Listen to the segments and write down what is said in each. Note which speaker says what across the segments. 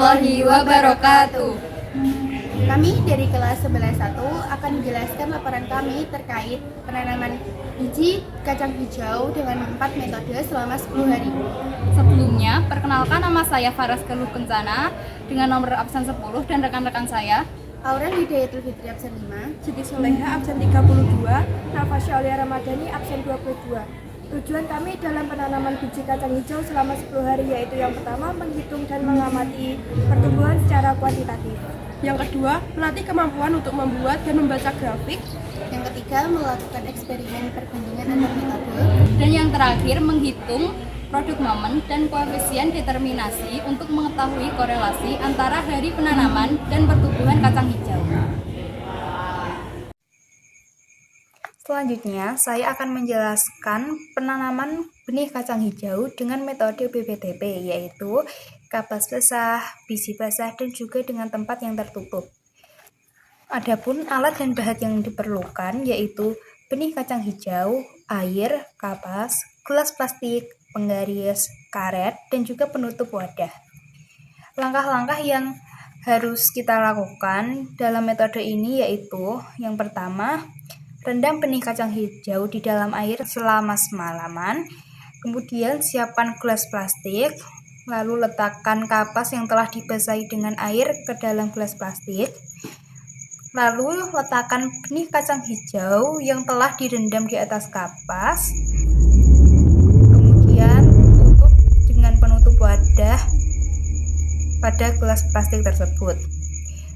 Speaker 1: warahmatullahi wabarakatuh.
Speaker 2: Kami dari kelas 11.1 akan menjelaskan laporan kami terkait penanaman biji kacang hijau dengan 4 metode selama 10 hari.
Speaker 1: Sebelumnya, perkenalkan nama saya Faras Galuh Kencana dengan nomor absen 10 dan rekan-rekan saya.
Speaker 2: Auren Hidayatul Fitri absen 5,
Speaker 3: Siti Soleha absen 32, Nafasya Aulia Ramadhani absen 22. Tujuan kami dalam penanaman biji kacang hijau selama 10 hari yaitu yang pertama, menghitung dan mengamati pertumbuhan secara kuantitatif. Yang kedua, melatih kemampuan untuk membuat dan membaca grafik.
Speaker 2: yang ketiga melakukan eksperimen perbandingan antar metode,
Speaker 1: Dan yang terakhir, menghitung produk momen dan koefisien determinasi untuk mengetahui korelasi antara hari penanaman dan pertumbuhan kacang hijau.
Speaker 4: Selanjutnya, saya akan menjelaskan penanaman benih kacang hijau dengan metode BPTP, yaitu kapas basah, biji basah, dan juga dengan tempat yang tertutup. Adapun alat dan bahan yang diperlukan yaitu benih kacang hijau, air, kapas, gelas plastik, penggaris, karet, dan juga penutup wadah. Langkah-langkah yang harus kita lakukan dalam metode ini yaitu yang pertama, rendam benih kacang hijau di dalam air selama semalaman. Kemudian siapkan gelas plastik, lalu letakkan kapas yang telah dibasahi dengan air ke dalam gelas plastik. Lalu letakkan benih kacang hijau yang telah direndam di atas kapas. Kemudian tutup dengan penutup wadah pada gelas plastik tersebut.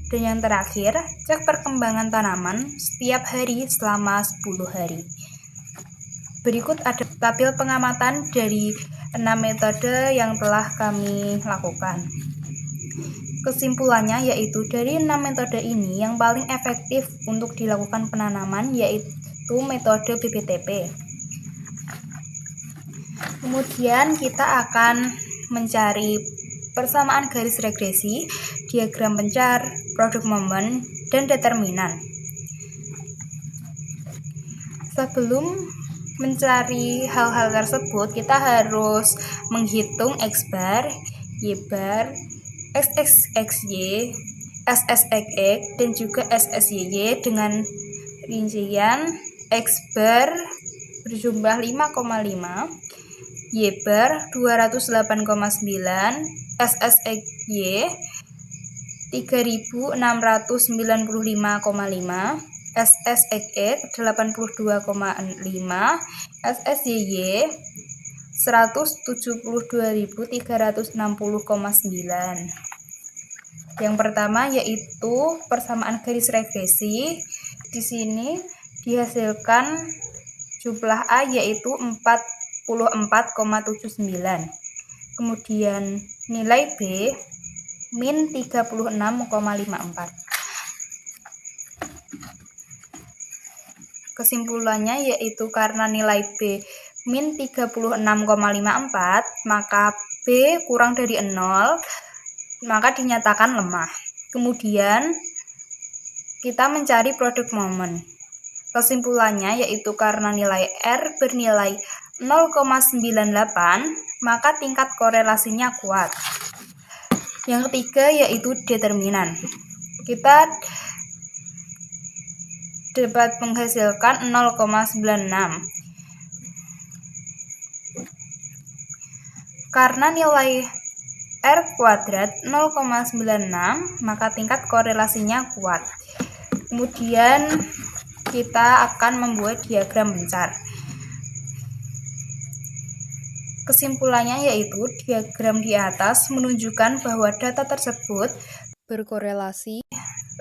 Speaker 4: Dan yang terakhir, cek perkembangan tanaman setiap hari selama 10 hari. Berikut ada tabel pengamatan dari 6 metode yang telah kami lakukan. Kesimpulannya yaitu dari 6 metode ini yang paling efektif untuk dilakukan penanaman yaitu metode BPTP. Kemudian kita akan mencari persamaan garis regresi, diagram pencar, produk momen, dan determinan. Sebelum mencari hal-hal tersebut, kita harus menghitung X bar, Y bar, SXXY, SSXX, dan juga SSYY dengan rincian X bar berjumlah 5,5, Y bar 208,9, SSXY 3695,5, SSXX 82,5, SSYY 172.360,9. Yang pertama yaitu persamaan garis regresi. Di sini dihasilkan jumlah A yaitu 44,79. Kemudian nilai B min 36,54. Kesimpulannya yaitu karena nilai B min 36,54, maka B kurang dari 0, maka dinyatakan lemah. Kemudian kita mencari produk momen. Kesimpulannya yaitu karena nilai R bernilai 0,98, maka tingkat korelasinya kuat. Yang ketiga yaitu determinan. Kita dapat menghasilkan 0,96. Karena nilai R kuadrat 0,96, maka tingkat korelasinya kuat. Kemudian kita akan membuat diagram pencar. Kesimpulannya yaitu diagram di atas menunjukkan bahwa data tersebut berkorelasi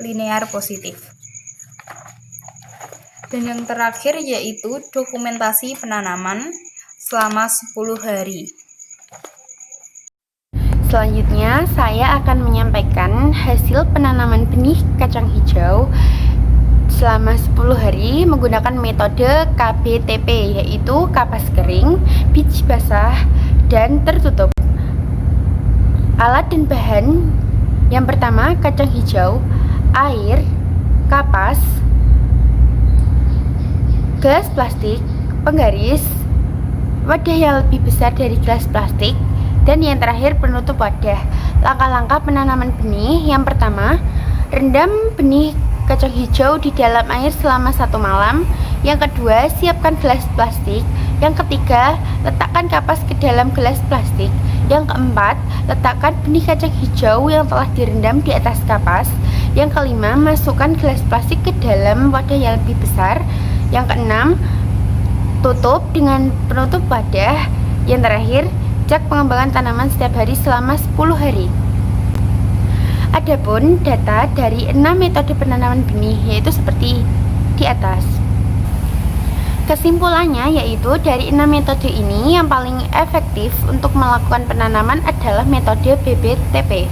Speaker 4: linear positif. Dan yang terakhir yaitu dokumentasi penanaman selama 10 hari.
Speaker 2: Selanjutnya, saya akan menyampaikan hasil penanaman benih kacang hijau selama 10 hari menggunakan metode KBTP, yaitu kapas kering, biji basah, dan tertutup. Alat dan bahan yang pertama, kacang hijau, air, kapas, gelas plastik, penggaris, wadah yang lebih besar dari gelas plastik,
Speaker 5: Dan yang terakhir, penutup wadah. Langkah-langkah penanaman benih. Yang pertama, rendam benih kacang hijau di dalam air selama 1 malam. Yang kedua, siapkan gelas plastik. Yang ketiga, letakkan kapas ke dalam gelas plastik. Yang keempat, letakkan benih kacang hijau yang telah direndam di atas kapas. Yang kelima, masukkan gelas plastik ke dalam wadah yang lebih besar. Yang keenam, tutup dengan penutup wadah. Yang terakhir, cek pengembangan tanaman setiap hari selama 10 hari. Adapun data dari 6 metode penanaman benih yaitu seperti di atas. Kesimpulannya yaitu dari 6 metode ini yang paling efektif untuk melakukan penanaman adalah metode BBTP.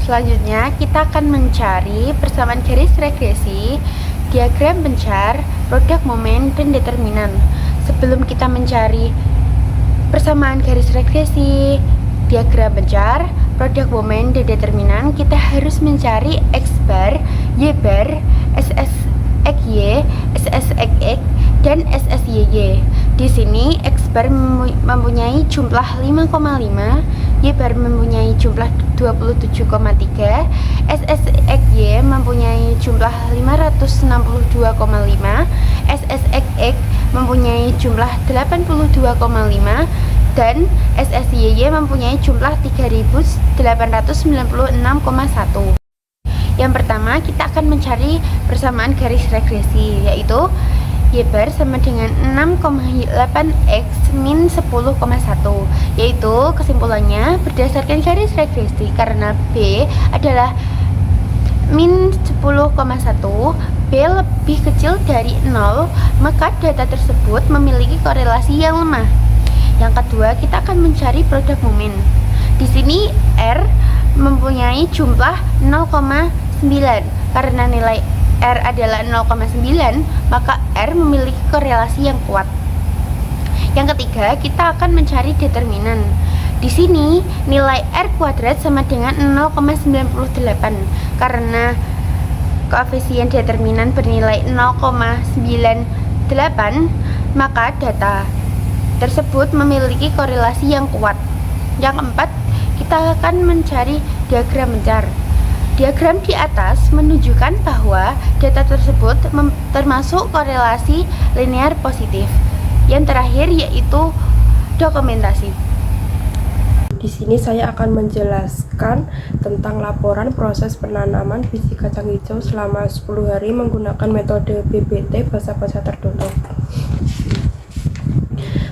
Speaker 5: Selanjutnya kita akan mencari persamaan garis regresi, diagram pencar, produk momen, dan determinan. Sebelum kita mencari persamaan garis regresi, diagram pencar, produk momen, dan determinan, kita harus mencari X bar, Y bar, SSXY, SSXX, dan SSYY. Di sini X bar mempunyai jumlah 5,5, Y bar mempunyai jumlah 27,3, SSXY mempunyai jumlah 562,5, SSXX mempunyai jumlah 82,5, dan SSYY mempunyai jumlah 3896,1. Yang pertama, kita akan mencari persamaan garis regresi, yaitu Y bar sama dengan 6,8 X min 10,1, yaitu kesimpulannya berdasarkan garis regresi karena B adalah min 10,1, B lebih kecil dari 0, maka data tersebut memiliki korelasi yang lemah. Yang kedua, kita akan mencari produk momen. Di sini R mempunyai jumlah 0,9. Karena nilai R adalah 0,9, maka R memiliki korelasi yang kuat. Yang ketiga, kita akan mencari determinan. Di sini nilai R kuadrat sama dengan 0,98. Karena koefisien determinan bernilai 0,98, maka data tersebut memiliki korelasi yang kuat. Yang keempat, kita akan mencari diagram pencar. Diagram di atas menunjukkan bahwa data tersebut termasuk korelasi linear positif. Yang terakhir yaitu dokumentasi.
Speaker 3: Di sini saya akan menjelaskan tentang laporan proses penanaman biji kacang hijau selama 10 hari menggunakan metode BBT basa-basa tertutup.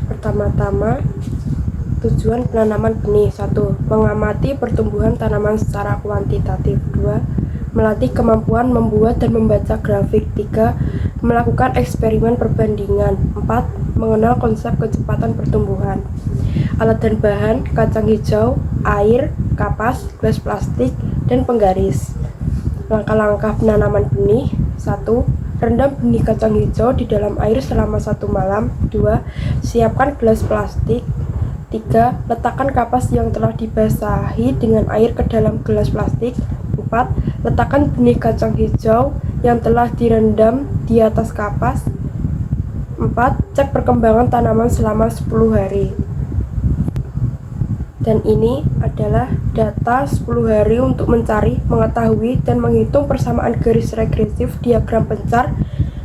Speaker 3: Pertama-tama, tujuan penanaman benih. 1. Mengamati pertumbuhan tanaman secara kuantitatif. 2. Melatih kemampuan membuat dan membaca grafik. 3. Melakukan eksperimen perbandingan. 4. Mengenal konsep kecepatan pertumbuhan. Alat dan bahan: kacang hijau, air, kapas, gelas plastik, dan penggaris. Langkah-langkah penanaman benih. 1. Rendam benih kacang hijau di dalam air selama 1 malam. 2. Siapkan gelas plastik. 3. Letakkan kapas yang telah dibasahi dengan air ke dalam gelas plastik. 4. Letakkan benih kacang hijau yang telah direndam di atas kapas. 4. Cek perkembangan tanaman selama 10 hari. Dan ini adalah data 10 hari untuk mencari, mengetahui, dan menghitung persamaan garis regresif, diagram pencar,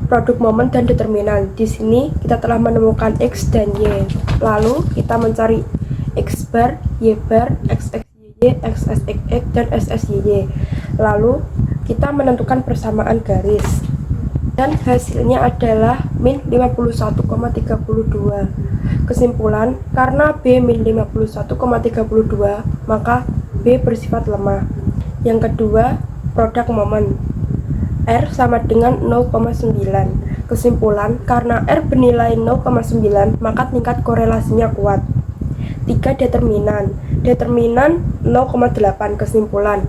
Speaker 3: produk momen, dan determinan. Di sini kita telah menemukan X dan Y. Lalu kita mencari X bar, Y bar, XXYY, XSXX, dan SSYY. Lalu kita menentukan persamaan garis. Dan hasilnya adalah min 51,32. Kesimpulan, karena B min 51,32, maka B bersifat lemah. Yang kedua, produk momen. R sama dengan 0,9. Kesimpulan, karena R bernilai 0,9, maka tingkat korelasinya kuat. 3. Determinan. Determinan 0,8. Kesimpulan,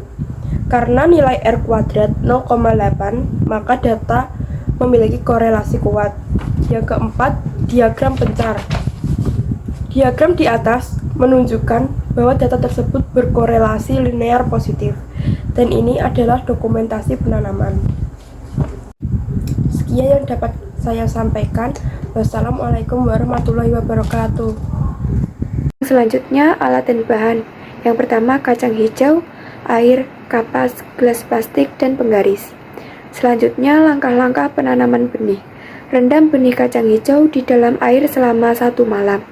Speaker 3: karena nilai R kuadrat 0,8, maka data memiliki korelasi kuat. Yang keempat, diagram pencar. Diagram di atas menunjukkan bahwa data tersebut berkorelasi linear positif. Dan ini adalah dokumentasi penanaman. Sekian yang dapat saya sampaikan. Wassalamualaikum warahmatullahi wabarakatuh. Yang selanjutnya alat dan bahan. Yang pertama kacang hijau, air, kapas, gelas plastik, dan penggaris. Selanjutnya langkah-langkah penanaman benih. Rendam benih kacang hijau di dalam air selama 1 malam.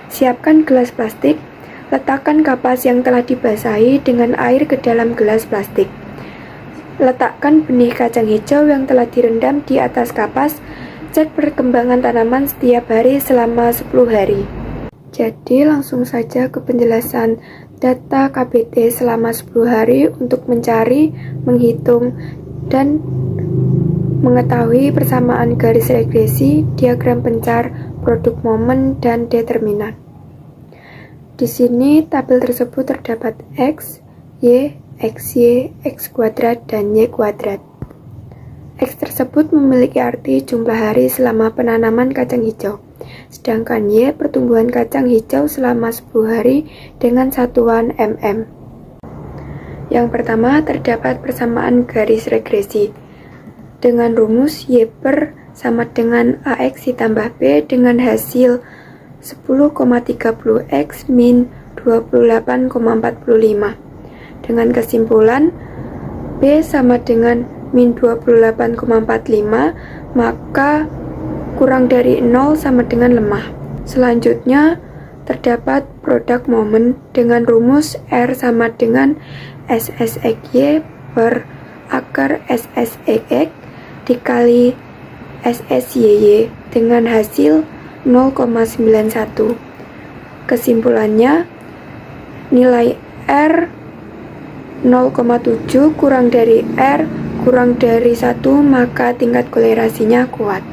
Speaker 3: Siapkan gelas plastik. Letakkan kapas yang telah dibasahi dengan air ke dalam gelas plastik. Letakkan benih kacang hijau yang telah direndam di atas kapas. Cek perkembangan tanaman setiap hari selama 10 hari. Jadi langsung saja ke penjelasan data KBT selama 10 hari untuk mencari, menghitung, dan mengetahui persamaan garis regresi, diagram pencar, produk momen, dan determinan. Di sini tabel tersebut terdapat X, Y, XY, X kuadrat, dan Y kuadrat. X tersebut memiliki arti jumlah hari selama penanaman kacang hijau, sedangkan Y pertumbuhan kacang hijau selama 10 hari dengan satuan mm. Yang pertama terdapat persamaan garis regresi dengan rumus Y per sama dengan AX ditambah B dengan hasil 10,30X min 28,45. Dengan kesimpulan B sama dengan min 28,45, maka kurang dari 0 sama dengan lemah. Selanjutnya terdapat produk momen dengan rumus R sama dengan SSXY per akar SSXX dikali SSYY dengan hasil 0,91. Kesimpulannya, nilai R 0,7 kurang dari R kurang dari 1, maka tingkat kolerasinya kuat.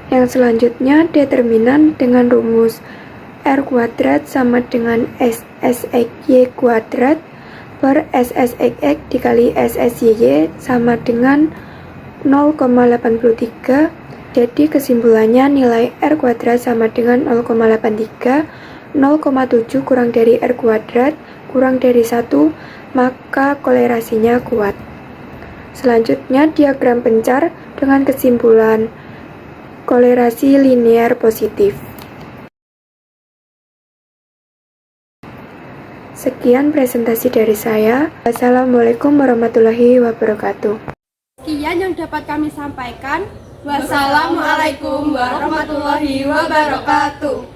Speaker 3: Yang selanjutnya determinan dengan rumus R kuadrat sama dengan SSXY kuadrat per SSXX dikali SSYY sama dengan 0,83. Jadi kesimpulannya nilai R kuadrat sama dengan 0,83, 0,7 kurang dari R kuadrat kurang dari 1, maka kolerasinya kuat. Selanjutnya diagram pencar dengan kesimpulan kolerasi linear positif. Sekian presentasi dari saya. Wassalamualaikum warahmatullahi wabarakatuh.
Speaker 1: Sekian yang dapat kami sampaikan. Wassalamualaikum warahmatullahi wabarakatuh.